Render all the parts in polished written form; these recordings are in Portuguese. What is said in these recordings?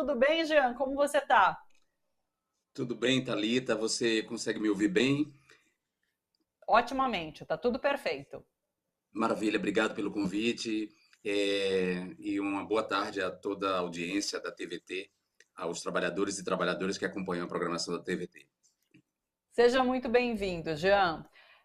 Tudo bem, Jean? Como você está? Tudo bem, Thalita? Você consegue me ouvir bem? Otimamente, está tudo perfeito. Maravilha, obrigado pelo convite. E uma boa tarde a toda a audiência da TVT, aos trabalhadores e trabalhadoras que acompanham a programação da TVT. Seja muito bem-vindo, Jean.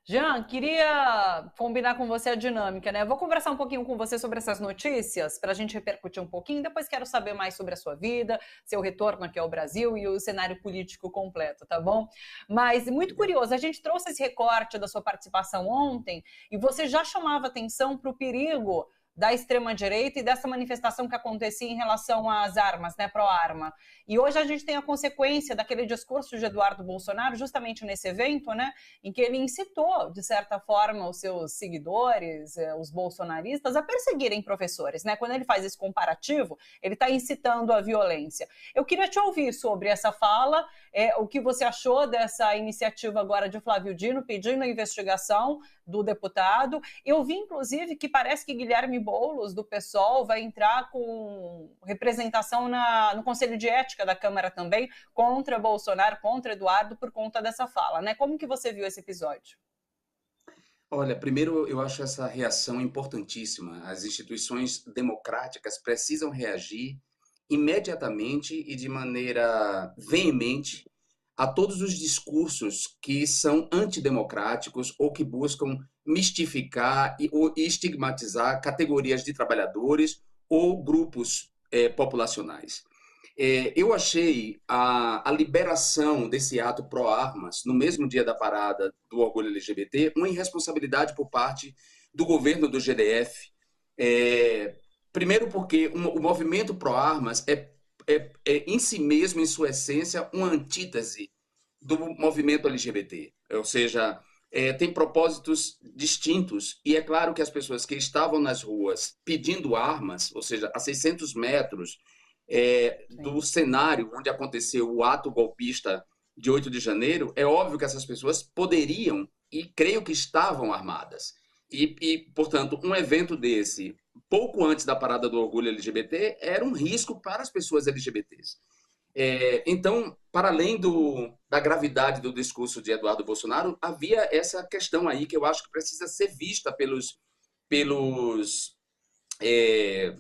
Jean, queria combinar com você a dinâmica, né? Vou conversar um pouquinho com você sobre essas notícias, para a gente repercutir um pouquinho. Depois quero saber mais sobre a sua vida, seu retorno aqui ao Brasil e o cenário político completo, tá bom? Mas muito Legal. curioso, a gente trouxe esse recorte da sua participação ontem e você já chamava atenção para o perigo da extrema-direita e dessa manifestação que acontecia em relação às armas, né, pró-arma. E hoje a gente tem a consequência daquele discurso de Eduardo Bolsonaro, justamente nesse evento, né, em que ele incitou, de certa forma, os seus seguidores, os bolsonaristas, a perseguirem professores, né? Quando ele faz esse comparativo, ele está incitando a violência. Eu queria te ouvir sobre essa fala, o que você achou dessa iniciativa agora de Flávio Dino, pedindo a investigação do deputado. Eu vi, inclusive, que parece que Guilherme Boulos, do PSOL, vai entrar com representação no Conselho de Ética da Câmara também, contra Bolsonaro, contra Eduardo, por conta dessa fala, né? Como que você viu esse episódio? Olha, primeiro eu acho essa reação importantíssima. As instituições democráticas precisam reagir imediatamente e de maneira veemente a todos os discursos que são antidemocráticos ou que buscam mistificar ou estigmatizar categorias de trabalhadores ou grupos populacionais. Eu achei a liberação desse ato pró-armas, no mesmo dia da parada do orgulho LGBT, uma irresponsabilidade por parte do governo do GDF. É, primeiro porque o movimento pró-armas é em si mesmo, em sua essência, uma antítese do movimento LGBT. Ou seja, tem propósitos distintos. E é claro que as pessoas que estavam nas ruas pedindo armas, ou seja, a 600 metros do Sim. cenário onde aconteceu o ato golpista de 8 de janeiro, é óbvio que essas pessoas poderiam e creio que estavam armadas. Portanto, um evento desse, pouco antes da parada do orgulho LGBT, era um risco para as pessoas LGBTs. Então, para além da gravidade do discurso de Eduardo Bolsonaro, havia essa questão aí que eu acho que precisa ser vista pelos é,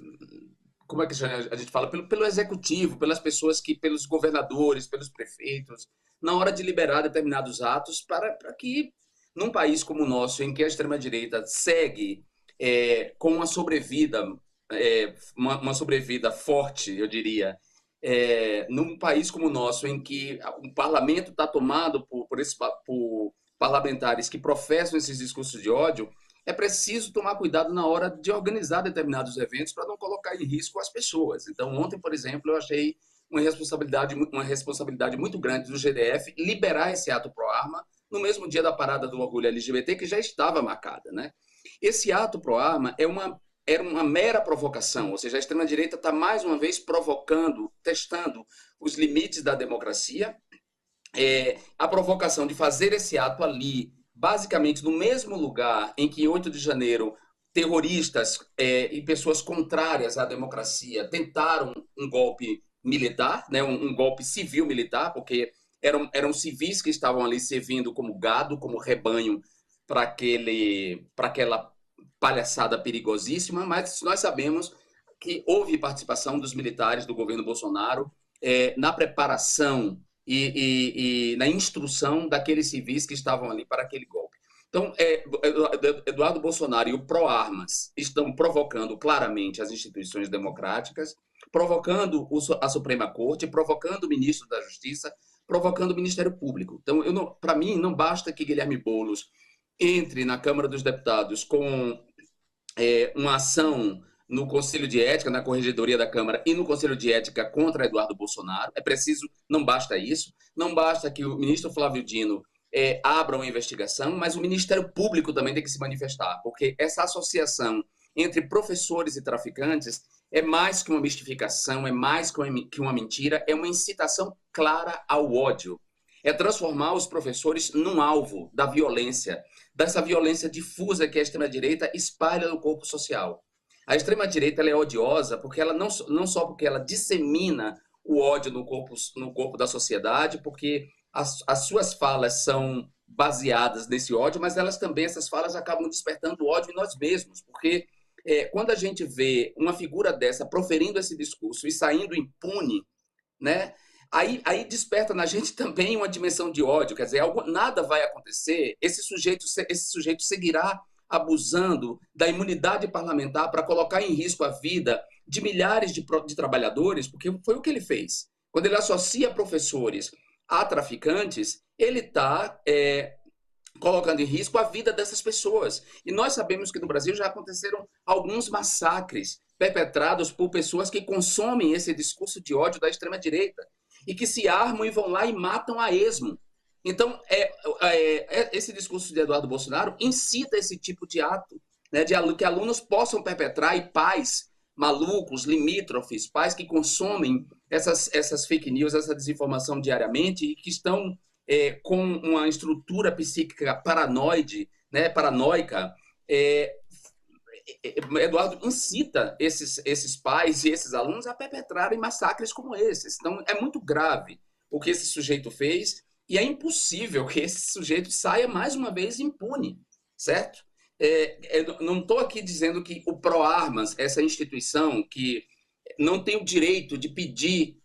como é que a gente fala? Pelo executivo, pelas pessoas pelos governadores, pelos prefeitos, na hora de liberar determinados atos para que, num país como o nosso, em que a extrema-direita segue com uma sobrevida forte, eu diria, num país como o nosso, em que o parlamento está tomado por parlamentares que professam esses discursos de ódio, é preciso tomar cuidado na hora de organizar determinados eventos para não colocar em risco as pessoas. Então, ontem, por exemplo, eu achei uma responsabilidade muito grande do GDF liberar esse ato pró-arma no mesmo dia da parada do orgulho LGBT, que já estava marcada, né? Esse ato pró-arma era uma mera provocação, ou seja, a extrema-direita está mais uma vez provocando, testando os limites da democracia. A provocação de fazer esse ato ali, basicamente no mesmo lugar em que 8 de janeiro terroristas e pessoas contrárias à democracia tentaram um golpe militar, né, um golpe civil-militar, porque eram civis que estavam ali servindo como gado, como rebanho para aquela palhaçada perigosíssima, mas nós sabemos que houve participação dos militares do governo Bolsonaro na preparação e na instrução daqueles civis que estavam ali para aquele golpe. Então, Eduardo Bolsonaro e o Pró-Armas estão provocando claramente as instituições democráticas, provocando a Suprema Corte, provocando o ministro da Justiça, provocando o Ministério Público. Então, para mim, não basta que Guilherme Boulos entre na Câmara dos Deputados com uma ação no Conselho de Ética, na Corregedoria da Câmara e no Conselho de Ética contra Eduardo Bolsonaro. É preciso, não basta isso, não basta que o ministro Flávio Dino abra uma investigação, mas o Ministério Público também tem que se manifestar, porque essa associação entre professores e traficantes é mais que uma mistificação, é mais que uma mentira, é uma incitação clara ao ódio. É transformar os professores num alvo da violência, dessa violência difusa que a extrema-direita espalha no corpo social. A extrema-direita é odiosa porque ela não só porque ela dissemina o ódio no corpo da sociedade, porque as suas falas são baseadas nesse ódio, mas elas também, essas falas acabam despertando ódio em nós mesmos, porque quando a gente vê uma figura dessa proferindo esse discurso e saindo impune, né? Aí desperta na gente também uma dimensão de ódio, quer dizer, nada vai acontecer, esse sujeito seguirá abusando da imunidade parlamentar para colocar em risco a vida de milhares de trabalhadores, porque foi o que ele fez. Quando ele associa professores a traficantes, ele está colocando em risco a vida dessas pessoas. E nós sabemos que no Brasil já aconteceram alguns massacres perpetrados por pessoas que consomem esse discurso de ódio da extrema-direita e que se armam e vão lá e matam a esmo. Então, esse discurso de Eduardo Bolsonaro incita esse tipo de ato, né, de que alunos possam perpetrar, e pais malucos, limítrofes, pais que consomem essas fake news, essa desinformação diariamente e que estão com uma estrutura psíquica paranoide, né, paranoica. Eduardo incita esses pais e esses alunos a perpetrarem massacres como esses. Então, é muito grave o que esse sujeito fez e é impossível que esse sujeito saia mais uma vez impune, certo? Não estou aqui dizendo que o ProArmas, essa instituição que não tem o direito de pedir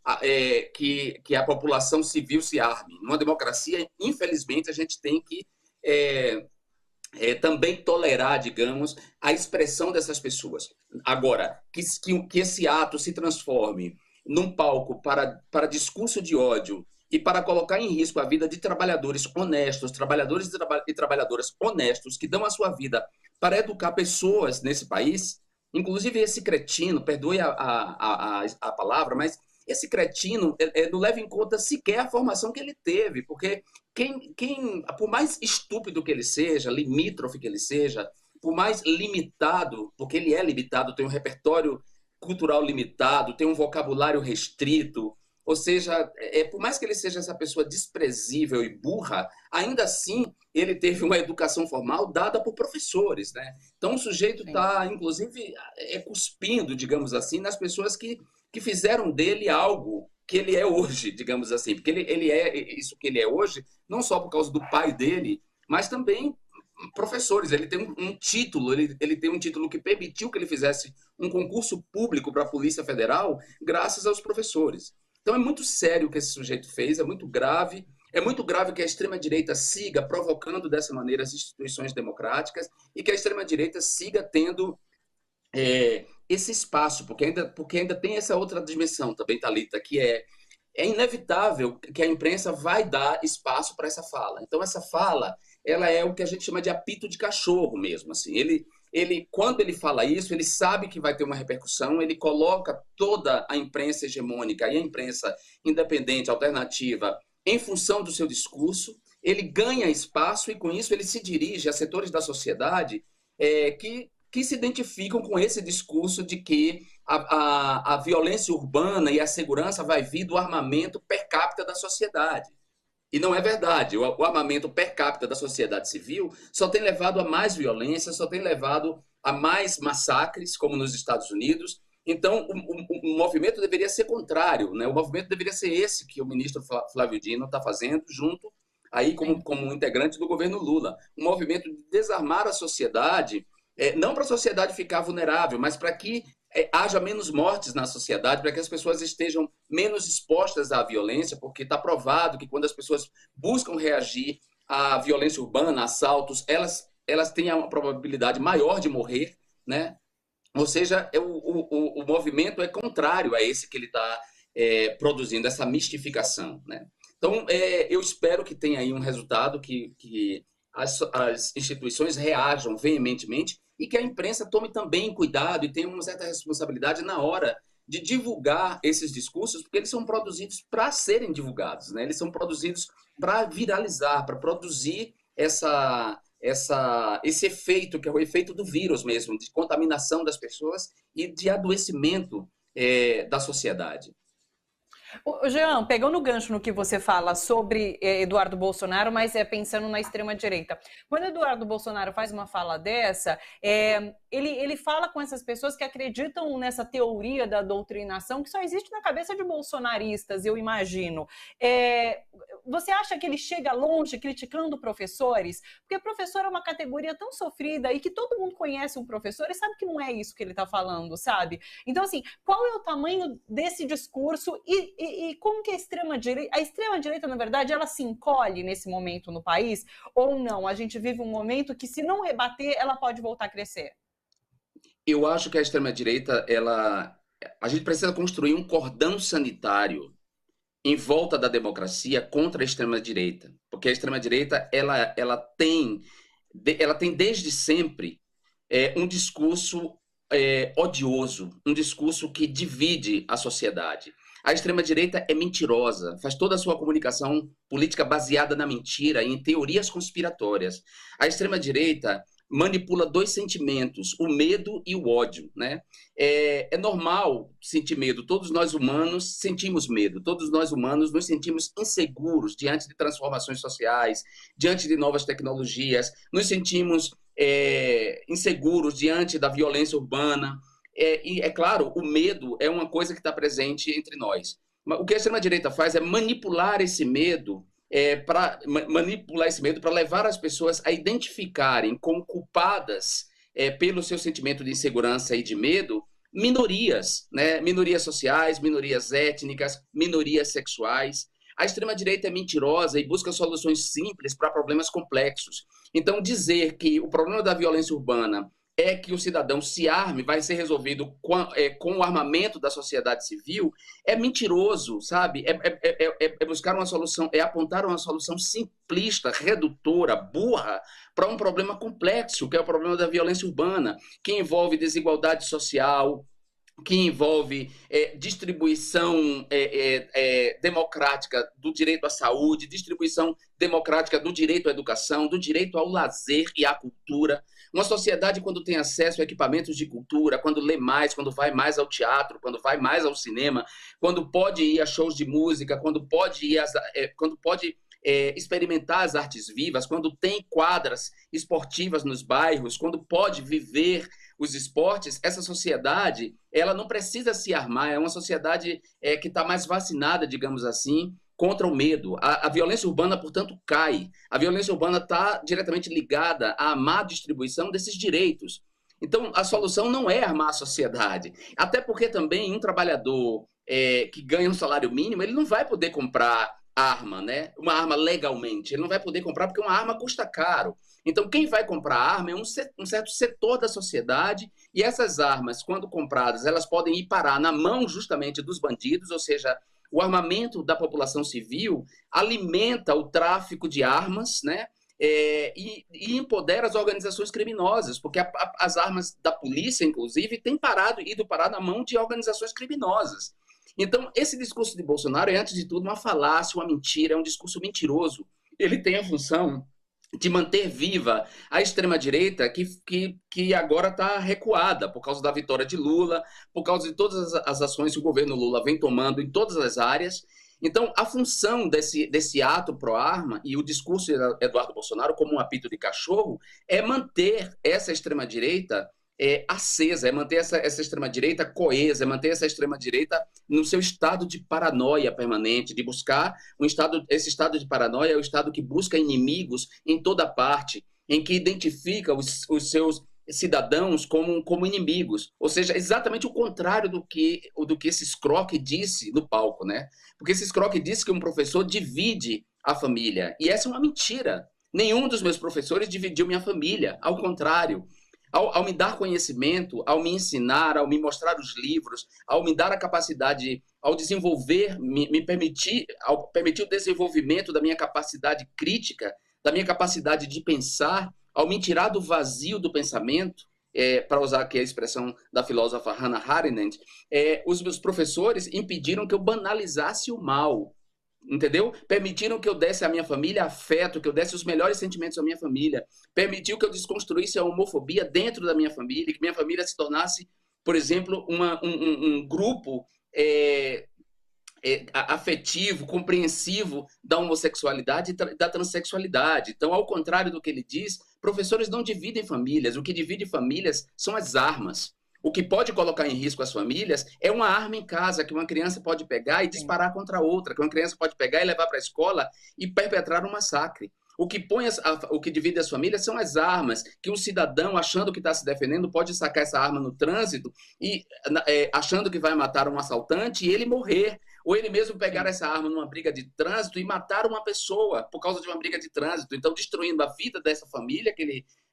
que a população civil se arme. Numa democracia, infelizmente, a gente tem que também tolerar, digamos, a expressão dessas pessoas. Agora, que esse ato se transforme num palco para discurso de ódio e para colocar em risco a vida de trabalhadores honestos, trabalhadores e trabalhadoras honestos que dão a sua vida para educar pessoas nesse país, inclusive esse cretino, perdoe a palavra, mas esse cretino não leva em conta sequer a formação que ele teve, porque por mais estúpido que ele seja, limítrofe que ele seja, por mais limitado, porque ele é limitado, tem um repertório cultural limitado, tem um vocabulário restrito, ou seja, por mais que ele seja essa pessoa desprezível e burra, ainda assim ele teve uma educação formal dada por professores, né? Então o sujeito está, inclusive, cuspindo, digamos assim, nas pessoas que fizeram dele algo que ele é hoje, digamos assim, porque ele é isso que ele é hoje, não só por causa do pai dele, mas também professores. Ele tem um título, ele tem um título que permitiu que ele fizesse um concurso público para a Polícia Federal graças aos professores. Então é muito sério o que esse sujeito fez, é muito grave que a extrema-direita siga provocando dessa maneira as instituições democráticas e que a extrema-direita siga tendo esse espaço, porque ainda tem essa outra dimensão também, Thalita, que é inevitável que a imprensa vai dar espaço para essa fala. Então essa fala, ela é o que a gente chama de apito de cachorro mesmo, assim. Ele, quando ele fala isso, ele sabe que vai ter uma repercussão, ele coloca toda a imprensa hegemônica e a imprensa independente, alternativa, em função do seu discurso, ele ganha espaço e, com isso, ele se dirige a setores da sociedade que se identificam com esse discurso de que a violência urbana e a segurança vai vir do armamento per capita da sociedade. E não é verdade. O armamento per capita da sociedade civil só tem levado a mais violência, só tem levado a mais massacres, como nos Estados Unidos. Então, o movimento deveria ser contrário, né? O movimento deveria ser esse que o ministro Flávio Dino está fazendo, junto aí como integrante do governo Lula. Um movimento de desarmar a sociedade, não para a sociedade ficar vulnerável, mas para que haja menos mortes na sociedade, para que as pessoas estejam menos expostas à violência, porque está provado que quando as pessoas buscam reagir à violência urbana, a assaltos, elas têm uma probabilidade maior de morrer, né? Ou seja, o movimento é contrário a esse que ele está produzindo, essa mistificação, né? Então, eu espero que tenha aí um resultado, que as instituições reajam veementemente e que a imprensa tome também cuidado e tenha uma certa responsabilidade na hora de divulgar esses discursos, porque eles são produzidos para serem divulgados, né? Eles são produzidos para viralizar, para produzir esse efeito, que é o efeito do vírus mesmo, de contaminação das pessoas e de adoecimento da sociedade. Jean, pegando o gancho no que você fala sobre Eduardo Bolsonaro, mas pensando na extrema-direita. Quando Eduardo Bolsonaro faz uma fala dessa, ele fala com essas pessoas que acreditam nessa teoria da doutrinação que só existe na cabeça de bolsonaristas, eu imagino. Você acha que ele chega longe criticando professores? Porque professor é uma categoria tão sofrida e que todo mundo conhece um professor e sabe que não é isso que ele está falando, sabe? Então, assim, qual é o tamanho desse discurso e como que a extrema-direita, na verdade, ela se encolhe nesse momento no país ou não? A gente vive um momento que, se não rebater, ela pode voltar a crescer. Eu acho que a extrema-direita, a gente precisa construir um cordão sanitário em volta da democracia contra a extrema-direita, porque a extrema-direita ela tem desde sempre um discurso odioso, um discurso que divide a sociedade. A extrema-direita é mentirosa, faz toda a sua comunicação política baseada na mentira e em teorias conspiratórias. A extrema-direita manipula dois sentimentos, o medo e o ódio, né? É normal sentir medo, todos nós humanos sentimos medo, todos nós humanos nos sentimos inseguros diante de transformações sociais, diante de novas tecnologias, nos sentimos inseguros diante da violência urbana, e é claro, o medo é uma coisa que está presente entre nós. O que a extrema-direita faz é manipular esse medo para levar as pessoas a identificarem como culpadas pelo seu sentimento de insegurança e de medo minorias, né? Minorias sociais, minorias étnicas, minorias sexuais. A extrema-direita é mentirosa e busca soluções simples para problemas complexos. Então, dizer que o problema da violência urbana é que o cidadão se arme, vai ser resolvido com o armamento da sociedade civil, é mentiroso, sabe? Buscar uma solução, é apontar uma solução simplista, redutora, burra, para um problema complexo, que é o problema da violência urbana, que envolve desigualdade social, que envolve distribuição democrática do direito à saúde, distribuição democrática do direito à educação, do direito ao lazer e à cultura. Uma sociedade, quando tem acesso a equipamentos de cultura, quando lê mais, quando vai mais ao teatro, quando vai mais ao cinema, quando pode ir a shows de música, quando pode experimentar as artes vivas, quando tem quadras esportivas nos bairros, quando pode viver os esportes, essa sociedade ela não precisa se armar, é uma sociedade que está mais vacinada, digamos assim, contra o medo. A violência urbana, portanto, cai. A violência urbana está diretamente ligada à má distribuição desses direitos. Então, a solução não é armar a sociedade. Até porque também um trabalhador que ganha um salário mínimo, ele não vai poder comprar arma, né? Uma arma legalmente. Ele não vai poder comprar porque uma arma custa caro. Então, quem vai comprar arma é um certo setor da sociedade, e essas armas, quando compradas, elas podem ir parar na mão justamente dos bandidos, ou seja, o armamento da população civil alimenta o tráfico de armas, né? E empodera as organizações criminosas, porque as armas da polícia, inclusive, têm ido parar na mão de organizações criminosas. Então, esse discurso de Bolsonaro é, antes de tudo, uma falácia, uma mentira, é um discurso mentiroso. Ele tem a função de manter viva a extrema-direita que agora está recuada por causa da vitória de Lula, por causa de todas as ações que o governo Lula vem tomando em todas as áreas. Então, a função desse ato pró-arma e o discurso de Eduardo Bolsonaro como um apito de cachorro é manter essa extrema-direita acesa, é manter essa extrema-direita coesa, é manter essa extrema-direita no seu estado de paranoia permanente, de buscar esse estado de paranoia é o estado que busca inimigos em toda parte, em que identifica os seus cidadãos como inimigos, ou seja, exatamente o contrário do que esse Scroque disse no palco, né? Porque esse Scroque disse que um professor divide a família, e essa é uma mentira. Nenhum dos meus professores dividiu minha família, ao contrário. Ao me dar conhecimento, ao me ensinar, ao me mostrar os livros, ao me dar a capacidade, ao desenvolver, ao permitir o desenvolvimento da minha capacidade crítica, da minha capacidade de pensar, ao me tirar do vazio do pensamento, para usar aqui a expressão da filósofa Hannah Arendt, os meus professores impediram que eu banalizasse o mal. Entendeu? Permitiram que eu desse à minha família afeto, que eu desse os melhores sentimentos à minha família. Permitiu que eu desconstruísse a homofobia dentro da minha família, que minha família se tornasse, por exemplo, um grupo afetivo, compreensivo da homossexualidade e da transexualidade. Então, ao contrário do que ele diz, professores não dividem famílias. O que divide famílias são as armas. O que pode colocar em risco as famílias é uma arma em casa que uma criança pode pegar e disparar contra outra, que uma criança pode pegar e levar para a escola e perpetrar um massacre. O que, o que divide as famílias são as armas, que um cidadão, achando que está se defendendo, pode sacar essa arma no trânsito e achando que vai matar um assaltante e ele morrer. Ou ele mesmo pegar essa arma numa briga de trânsito e matar uma pessoa por causa de uma briga de trânsito. Então, destruindo a vida dessa família,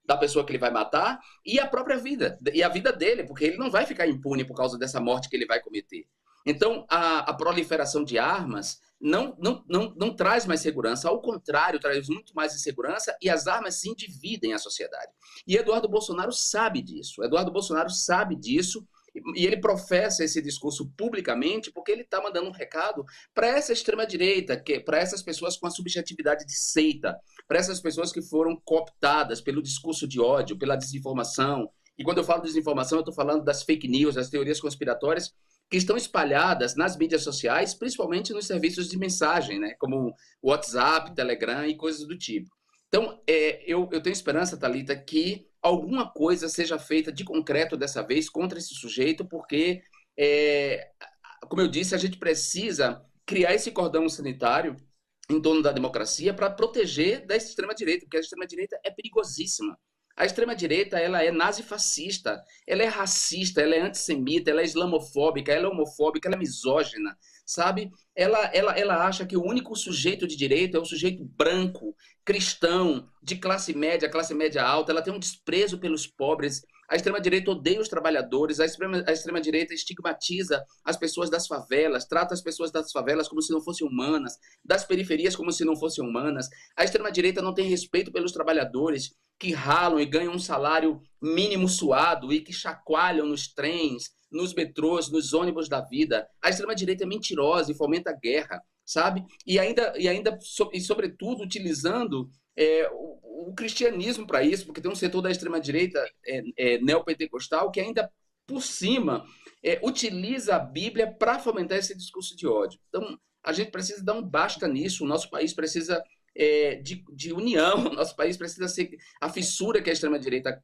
da pessoa que ele vai matar, e a própria vida, e a vida dele, porque ele não vai ficar impune por causa dessa morte que ele vai cometer. Então, a proliferação de armas não traz mais segurança, ao contrário, traz muito mais insegurança, e as armas sim dividem a sociedade. E Eduardo Bolsonaro sabe disso. Eduardo Bolsonaro sabe disso, e ele professa esse discurso publicamente porque ele está mandando um recado para essa extrema-direita, para essas pessoas com a subjetividade de seita, para essas pessoas que foram cooptadas pelo discurso de ódio, pela desinformação. E quando eu falo desinformação, eu estou falando das fake news, das teorias conspiratórias que estão espalhadas nas mídias sociais, principalmente nos serviços de mensagem, né, como WhatsApp, Telegram e coisas do tipo. Então, eu tenho esperança, Thalita, que alguma coisa seja feita de concreto dessa vez contra esse sujeito, porque, como eu disse, a gente precisa criar esse cordão sanitário em torno da democracia para proteger da extrema-direita, porque a extrema-direita é perigosíssima. A extrema-direita, ela é nazifascista, ela é racista, ela é antissemita, ela é islamofóbica, ela é homofóbica, ela é misógina, sabe? Ela acha que o único sujeito de direita é o sujeito branco, cristão, de classe média alta, ela tem um desprezo pelos pobres. A extrema-direita odeia os trabalhadores, a extrema-direita estigmatiza as pessoas das favelas, trata as pessoas das favelas como se não fossem humanas, das periferias como se não fossem humanas. A extrema-direita não tem respeito pelos trabalhadores que ralam e ganham um salário mínimo suado e que chacoalham nos trens, nos metrôs, nos ônibus da vida. A extrema-direita é mentirosa e fomenta a guerra, sabe? E sobretudo, utilizando o cristianismo para isso, porque tem um setor da extrema-direita neopentecostal que ainda, por cima, utiliza a Bíblia para fomentar esse discurso de ódio. Então, a gente precisa dar um basta nisso, o nosso país precisa de união, o nosso país precisa ser... A fissura que a extrema-direita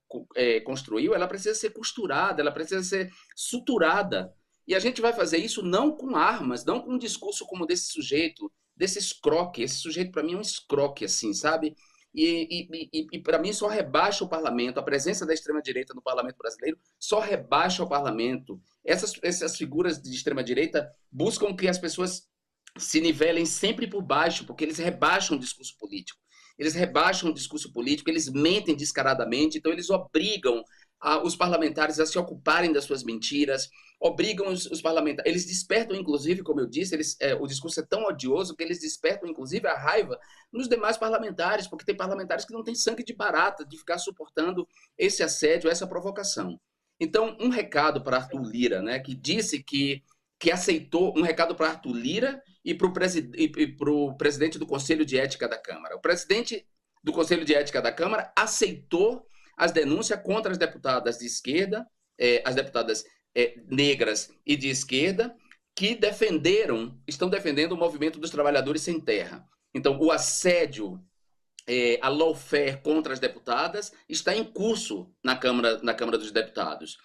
construiu, ela precisa ser costurada, ela precisa ser suturada. E a gente vai fazer isso não com armas, não com um discurso como desse sujeito, desse escroque. Esse sujeito, para mim, é um escroque, assim, sabe? E para mim, só rebaixa o parlamento. A presença da extrema-direita no parlamento brasileiro só rebaixa o parlamento. Essas figuras de extrema-direita buscam que as pessoas se nivelem sempre por baixo, porque eles rebaixam o discurso político. Eles rebaixam o discurso político, eles mentem descaradamente, então eles obrigam os parlamentares a se ocuparem das suas mentiras, obrigam os parlamentares, eles despertam, inclusive, como eu disse, o discurso é tão odioso que eles despertam, inclusive, a raiva nos demais parlamentares, porque tem parlamentares que não têm sangue de barata de ficar suportando esse assédio, essa provocação. Então, um recado para Arthur Lira, né, que disse que aceitou, um recado para Arthur Lira e para o presidente do Conselho de Ética da Câmara. O presidente do Conselho de Ética da Câmara aceitou as denúncias contra as deputadas de esquerda, as deputadas negras e de esquerda, que estão defendendo o movimento dos trabalhadores sem terra. Então, o assédio, a lawfare contra as deputadas está em curso na Câmara dos Deputados.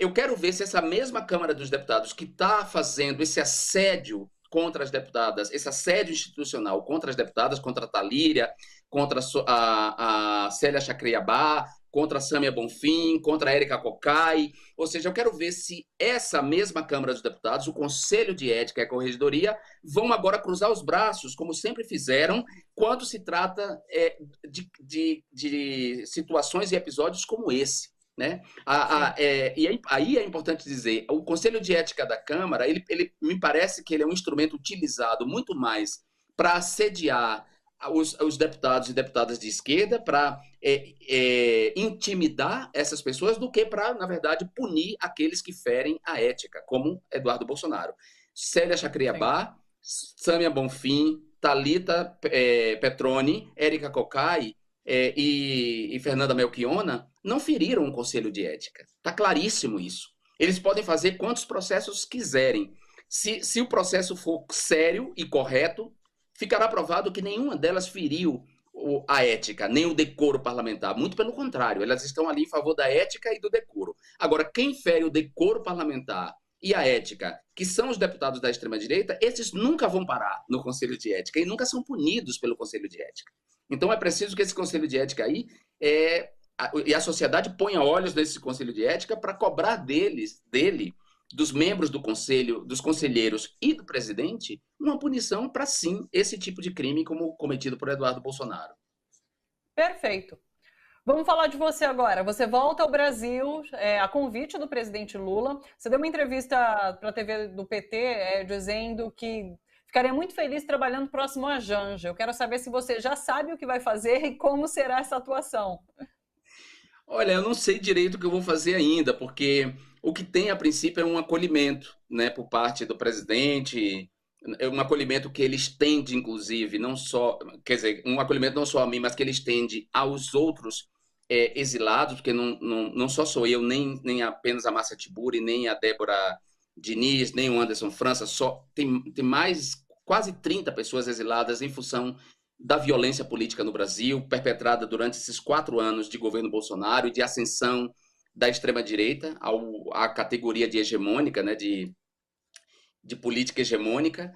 Eu quero ver se essa mesma Câmara dos Deputados que está fazendo esse assédio contra as deputadas, esse assédio institucional contra as deputadas, contra a Thalíria, contra a Célia Chacriabá, contra a Sâmia Bonfim, contra a Érica Cocai. Ou seja, eu quero ver se essa mesma Câmara dos Deputados, o Conselho de Ética e a Corregedoria, vão agora cruzar os braços, como sempre fizeram, quando se trata de situações e episódios como esse. Né? E aí é importante dizer, o Conselho de Ética da Câmara, ele me parece que ele é um instrumento utilizado muito mais para assediar os deputados e deputadas de esquerda, para intimidar essas pessoas, do que para, na verdade, punir aqueles que ferem a ética, como Eduardo Bolsonaro. Célia Chacriabá, Sâmia Bonfim, Thalita Petroni, Érica Cocai e Fernanda Melchiona não feriram o Conselho de Ética. Está claríssimo isso. Eles podem fazer quantos processos quiserem. Se o processo for sério e correto, ficará provado que nenhuma delas feriu a ética, nem o decoro parlamentar. Muito pelo contrário, elas estão ali em favor da ética e do decoro. Agora, quem fere o decoro parlamentar e a ética, que são os deputados da extrema-direita, esses nunca vão parar no Conselho de Ética e nunca são punidos pelo Conselho de Ética. Então, é preciso que esse Conselho de Ética aí e a sociedade ponha olhos nesse Conselho de Ética para cobrar dele, dos membros do Conselho, dos conselheiros e do presidente, uma punição para, sim, esse tipo de crime como cometido por Eduardo Bolsonaro. Perfeito. Vamos falar de você agora. Você volta ao Brasil a convite do presidente Lula. Você deu uma entrevista para a TV do PT dizendo que ficaria muito feliz trabalhando próximo a Janja. Eu quero saber se você já sabe o que vai fazer e como será essa atuação. Olha, eu não sei direito o que eu vou fazer ainda, porque o que tem a princípio é um acolhimento, né, por parte do presidente, é um acolhimento que ele estende, inclusive, não só, quer dizer, um acolhimento não só a mim, mas que ele estende aos outros exilados, porque não só sou eu, nem apenas a Márcia Tiburi, nem a Débora Diniz, nem o Anderson França, tem mais quase 30 pessoas exiladas em função da violência política no Brasil, perpetrada durante esses 4 anos de governo Bolsonaro e de ascensão da extrema-direita à categoria de hegemônica, né, de política hegemônica.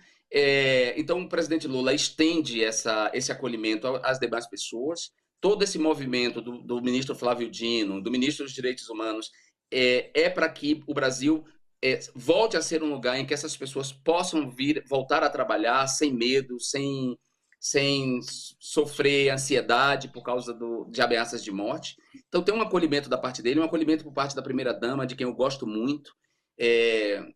Então, o presidente Lula estende esse acolhimento às demais pessoas. Todo esse movimento do ministro Flávio Dino, do ministro dos Direitos Humanos, para que o Brasil volte a ser um lugar em que essas pessoas possam voltar a trabalhar sem medo, sem sofrer ansiedade por causa de ameaças de morte. Então, tem um acolhimento da parte dele, um acolhimento por parte da primeira-dama, de quem eu gosto muito.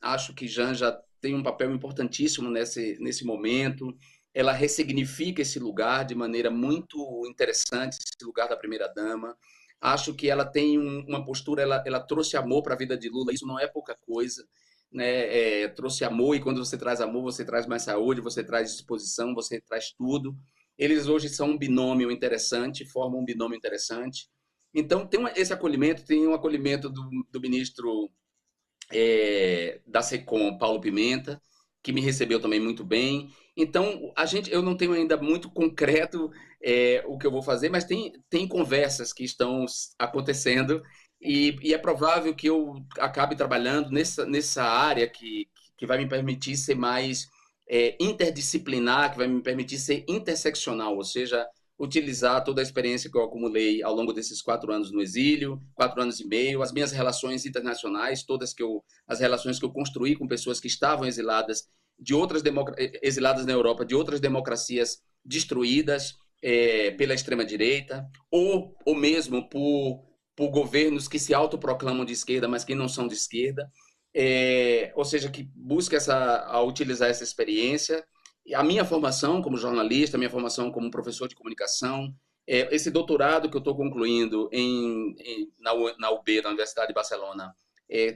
Acho que Janja tem um papel importantíssimo nesse momento. Ela ressignifica esse lugar de maneira muito interessante, esse lugar da primeira-dama. Acho que ela tem uma postura, ela trouxe amor para a vida de Lula, isso não é pouca coisa. Né, trouxe amor, e quando você traz amor, você traz mais saúde, você traz disposição, você traz tudo. Eles hoje são um binômio interessante, formam um binômio interessante. Então, tem esse acolhimento, tem um acolhimento do ministro da SECOM, Paulo Pimenta, que me recebeu também muito bem. Então, eu não tenho ainda muito concreto o que eu vou fazer, mas tem conversas que estão acontecendo. E é provável que eu acabe trabalhando nessa área que vai me permitir ser mais interdisciplinar, que vai me permitir ser interseccional, ou seja, utilizar toda a experiência que eu acumulei ao longo desses 4 anos no exílio, 4 anos e meio, as minhas relações internacionais, as relações que eu construí com pessoas que estavam exiladas exiladas na Europa, de outras democracias destruídas pela extrema-direita, ou mesmo por governos que se autoproclamam de esquerda, mas que não são de esquerda, ou seja, que busca utilizar essa experiência. A minha formação como jornalista, a minha formação como professor de comunicação, esse doutorado que eu estou concluindo na UB, na Universidade de Barcelona,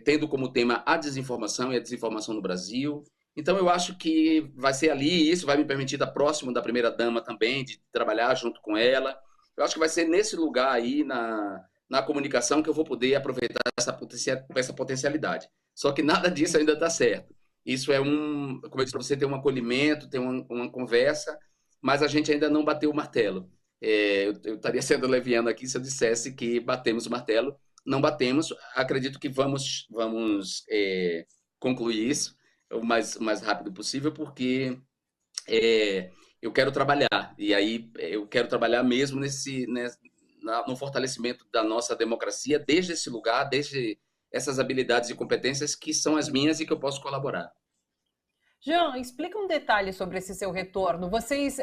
tendo como tema a desinformação e a desinformação no Brasil. Então, eu acho que vai ser ali, e isso vai me permitir estar próximo da primeira-dama também, de trabalhar junto com ela. Eu acho que vai ser nesse lugar aí, na comunicação, que eu vou poder aproveitar essa potencialidade. Só que nada disso ainda está certo. Isso como eu disse para você, tem um acolhimento, tem uma conversa, mas a gente ainda não bateu o martelo. Eu estaria sendo leviano aqui se eu dissesse que batemos o martelo. Não batemos, acredito que vamos concluir isso o mais rápido possível, porque eu quero trabalhar, e aí eu quero trabalhar mesmo no fortalecimento da nossa democracia, desde esse lugar, desde essas habilidades e competências que são as minhas e que eu posso colaborar. Jean, explica um detalhe sobre esse seu retorno. Vocês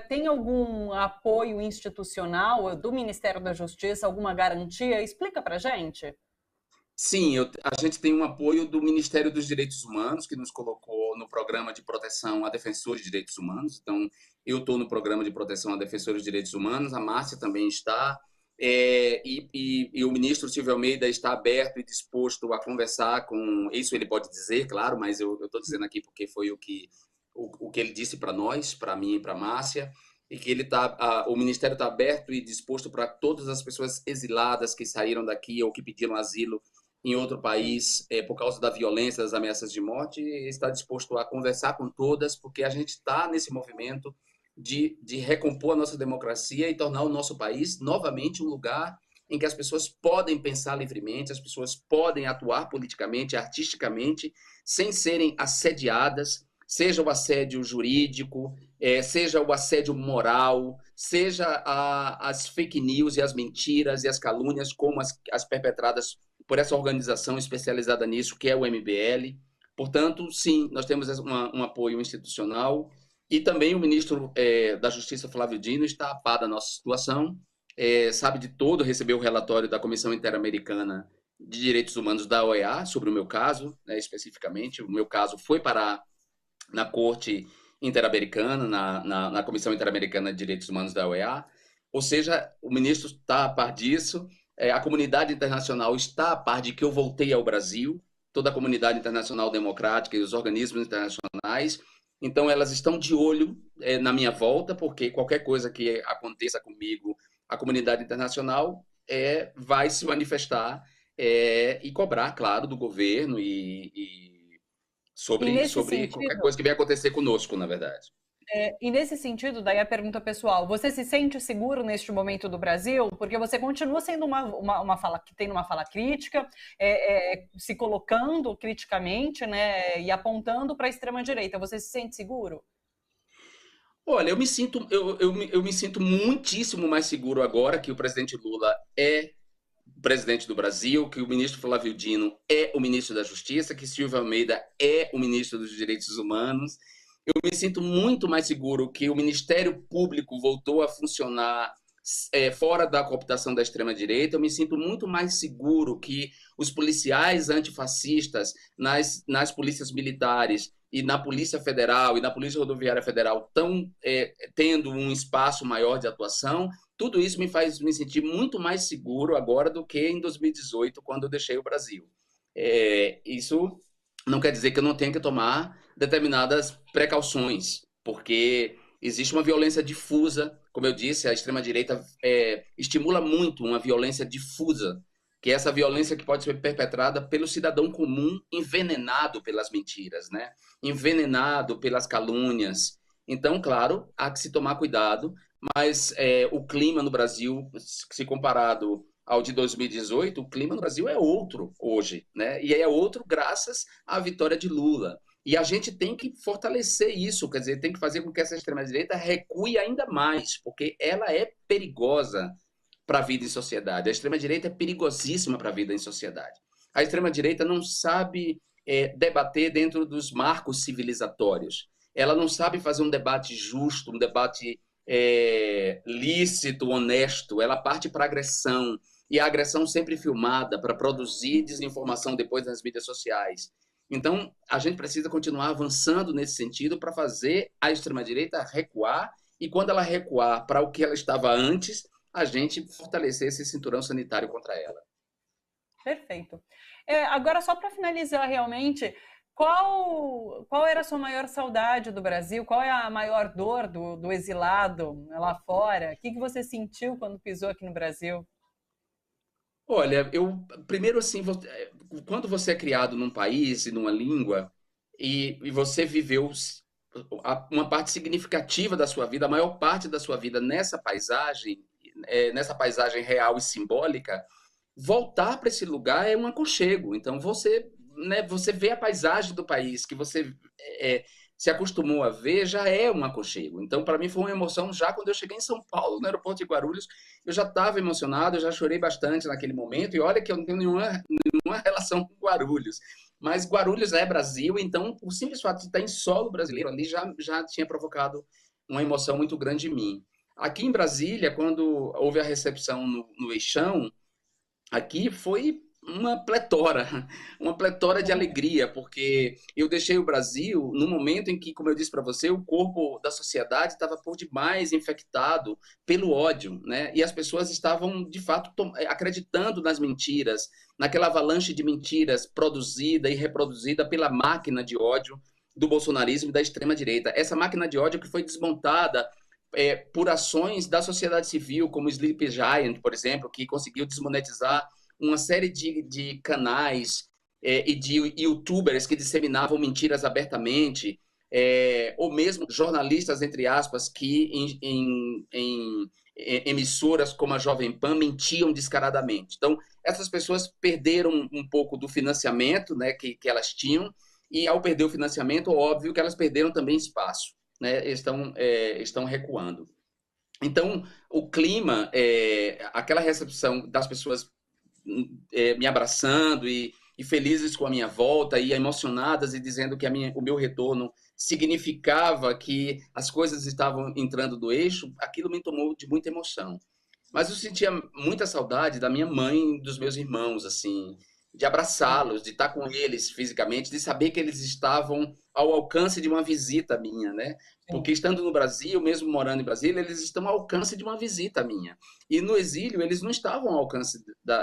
têm algum apoio institucional do Ministério da Justiça, alguma garantia? Explica para a gente. Sim, a gente tem um apoio do Ministério dos Direitos Humanos, que nos colocou no programa de proteção a defensores de direitos humanos. Então, eu estou no programa de proteção a defensores de direitos humanos, a Márcia também está, e o ministro Silvio Almeida está aberto e disposto a conversar com... Isso ele pode dizer, claro, mas eu estou dizendo aqui porque foi o que ele disse para nós, para mim e para a Márcia, e que o Ministério está aberto e disposto para todas as pessoas exiladas que saíram daqui ou que pediram asilo em outro país por causa da violência, das ameaças de morte, está disposto a conversar com todas, porque a gente está nesse movimento de recompor a nossa democracia e tornar o nosso país novamente um lugar em que as pessoas podem pensar livremente, as pessoas podem atuar politicamente, artisticamente, sem serem assediadas, seja o assédio jurídico, seja o assédio moral, seja as fake news e as mentiras e as calúnias, como as perpetradas por essa organização especializada nisso, que é o MBL. Portanto, sim, nós temos um apoio institucional e também o ministro da Justiça, Flávio Dino, está a par da nossa situação, sabe de todo, recebeu o relatório da Comissão Interamericana de Direitos Humanos da OEA sobre o meu caso, né, especificamente. O meu caso foi parar na Corte Interamericana, na Comissão Interamericana de Direitos Humanos da OEA. Ou seja, o ministro está a par disso, a comunidade internacional está a par de que eu voltei ao Brasil, toda a comunidade internacional democrática e os organismos internacionais. Então, elas estão de olho na minha volta, porque qualquer coisa que aconteça comigo, a comunidade internacional vai se manifestar e cobrar, claro, do governo sobre qualquer coisa que venha acontecer conosco, na verdade. E nesse sentido, daí a pergunta pessoal, você se sente seguro neste momento do Brasil? Porque você continua sendo uma fala que tem uma fala crítica, se colocando criticamente, né, e apontando para a extrema-direita. Você se sente seguro? Olha, eu me sinto muitíssimo mais seguro agora que o presidente Lula é presidente do Brasil, que o ministro Flávio Dino é o ministro da Justiça, que Silvio Almeida é o ministro dos Direitos Humanos. Eu me sinto muito mais seguro que o Ministério Público voltou a funcionar fora da cooptação da extrema-direita. Eu me sinto muito mais seguro que os policiais antifascistas nas polícias militares e na Polícia Federal e na Polícia Rodoviária Federal estão tendo um espaço maior de atuação. Tudo isso me faz me sentir muito mais seguro agora do que em 2018, quando eu deixei o Brasil. Isso não quer dizer que eu não tenha que tomar determinadas precauções, porque existe uma violência difusa, como eu disse, a extrema-direita estimula muito uma violência difusa, que é essa violência que pode ser perpetrada pelo cidadão comum, envenenado pelas mentiras, né? Envenenado pelas calúnias. Então, claro, há que se tomar cuidado, mas o clima no Brasil, se comparado ao de 2018, o clima no Brasil é outro hoje, né? E é outro graças à vitória de Lula. E a gente tem que fortalecer isso, quer dizer, tem que fazer com que essa extrema-direita recue ainda mais, porque ela é perigosa para a vida em sociedade. A extrema-direita é perigosíssima para a vida em sociedade. A extrema-direita não sabe debater dentro dos marcos civilizatórios. Ela não sabe fazer um debate justo, um debate lícito, honesto. Ela parte para agressão, e a agressão sempre filmada para produzir desinformação depois nas mídias sociais. Então, a gente precisa continuar avançando nesse sentido para fazer a extrema-direita recuar, e quando ela recuar para o que ela estava antes, a gente fortalecer esse cinturão sanitário contra ela. Perfeito. Agora, só para finalizar realmente, qual era a sua maior saudade do Brasil? Qual é a maior dor do exilado lá fora? O que você sentiu quando pisou aqui no Brasil? Olha, primeiro assim, quando você é criado num país e numa língua e você viveu uma parte significativa da sua vida, a maior parte da sua vida nessa paisagem real e simbólica, voltar para esse lugar é um aconchego. Então você vê a paisagem do país que você se acostumou a ver, já é um aconchego. Então, para mim, foi uma emoção já quando eu cheguei em São Paulo, no aeroporto de Guarulhos. Eu já estava emocionado, eu já chorei bastante naquele momento. E olha que eu não tenho nenhuma relação com Guarulhos. Mas Guarulhos é Brasil, então o simples fato de estar em solo brasileiro ali já tinha provocado uma emoção muito grande em mim. Aqui em Brasília, quando houve a recepção no Eixão, aqui foi uma pletora de alegria, porque eu deixei o Brasil no momento em que, como eu disse para você, o corpo da sociedade estava por demais infectado pelo ódio, né? E as pessoas estavam, de fato, acreditando nas mentiras, naquela avalanche de mentiras produzida e reproduzida pela máquina de ódio do bolsonarismo e da extrema-direita. Essa máquina de ódio que foi desmontada por ações da sociedade civil, como o Sleep Giant, por exemplo, que conseguiu desmonetizar uma série de canais e de youtubers que disseminavam mentiras abertamente, ou mesmo jornalistas, entre aspas, que em emissoras como a Jovem Pan mentiam descaradamente. Então, essas pessoas perderam um pouco do financiamento, né, que elas tinham, e ao perder o financiamento, óbvio que elas perderam também espaço, né, estão recuando. Então, o clima, aquela recepção das pessoas me abraçando e felizes com a minha volta e emocionadas e dizendo que o meu retorno significava que as coisas estavam entrando do eixo, aquilo me tomou de muita emoção. Mas eu sentia muita saudade da minha mãe e dos meus irmãos, assim, de abraçá-los, de estar com eles fisicamente, de saber que eles estavam ao alcance de uma visita minha, né? Porque estando no Brasil, mesmo morando em Brasília, eles estão ao alcance de uma visita minha. E no exílio, eles não estavam ao alcance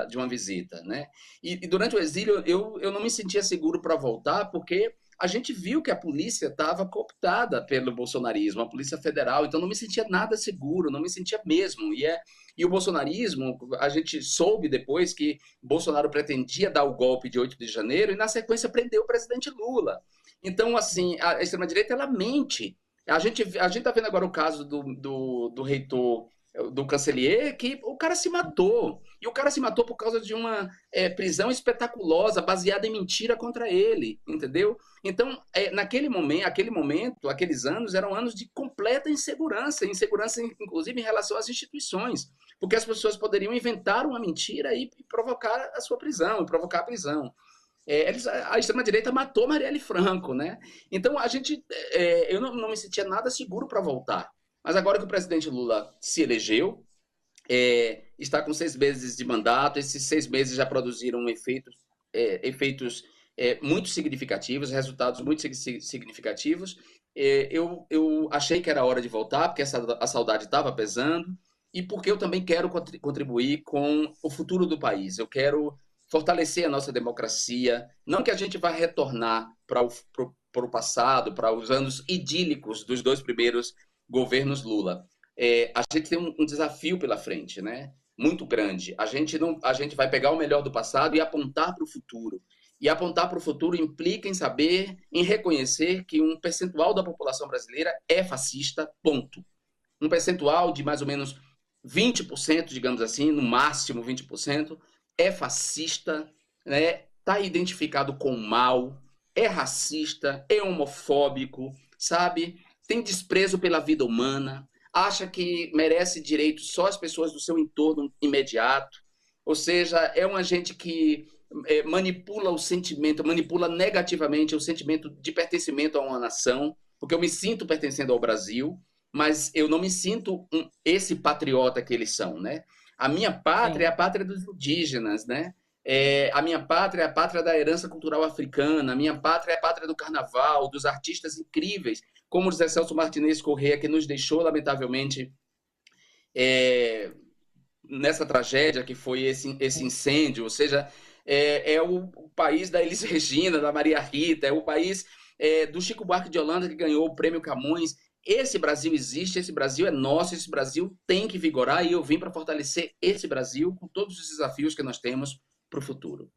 de uma visita, né? E durante o exílio, eu não me sentia seguro para voltar, porque a gente viu que a polícia estava cooptada pelo bolsonarismo, a Polícia Federal, então não me sentia nada seguro, não me sentia mesmo. E o bolsonarismo, a gente soube depois que Bolsonaro pretendia dar o golpe de 8 de janeiro e, na sequência, prendeu o presidente Lula. Então, assim, a extrema-direita, ela mente. A gente está vendo agora o caso do reitor, do Cancelier, que o cara se matou. E o cara se matou por causa de uma prisão espetaculosa, baseada em mentira contra ele, entendeu? Então, aquele momento, aqueles anos, eram anos de completa insegurança, inclusive em relação às instituições, porque as pessoas poderiam inventar uma mentira e provocar a sua prisão, e provocar a prisão. A extrema-direita matou Marielle Franco, né? Então, eu não me sentia nada seguro para voltar. Mas agora que o presidente Lula se elegeu, está com 6 meses de mandato, esses 6 meses já produziram efeitos muito significativos, resultados muito significativos. Eu achei que era hora de voltar, porque a saudade estava pesando, e porque eu também quero contribuir com o futuro do país. Eu quero fortalecer a nossa democracia, não que a gente vá retornar para o passado, para os anos idílicos dos 2 primeiros governos Lula. A gente tem um desafio pela frente, né? Muito grande. A gente vai pegar o melhor do passado e apontar para o futuro. E apontar para o futuro implica em reconhecer que um percentual da população brasileira é fascista, ponto. Um percentual de mais ou menos 20%, digamos assim, no máximo 20%, é fascista, né? Está identificado com o mal, é racista, é homofóbico, sabe? Tem desprezo pela vida humana, acha que merece direito só as pessoas do seu entorno imediato, ou seja, é uma gente que manipula o sentimento, manipula negativamente o sentimento de pertencimento a uma nação, porque eu me sinto pertencendo ao Brasil, mas eu não me sinto esse patriota que eles são, né? A minha pátria é a pátria dos indígenas, né? A minha pátria é a pátria da herança cultural africana, a minha pátria é a pátria do carnaval, dos artistas incríveis, como o José Celso Martinez Corrêa, que nos deixou, lamentavelmente, nessa tragédia que foi esse incêndio. Ou seja, é o país da Elis Regina, da Maria Rita, é o país do Chico Buarque de Holanda, que ganhou o Prêmio Camões. Esse Brasil existe, esse Brasil é nosso, esse Brasil tem que vigorar, e eu vim para fortalecer esse Brasil com todos os desafios que nós temos para o futuro.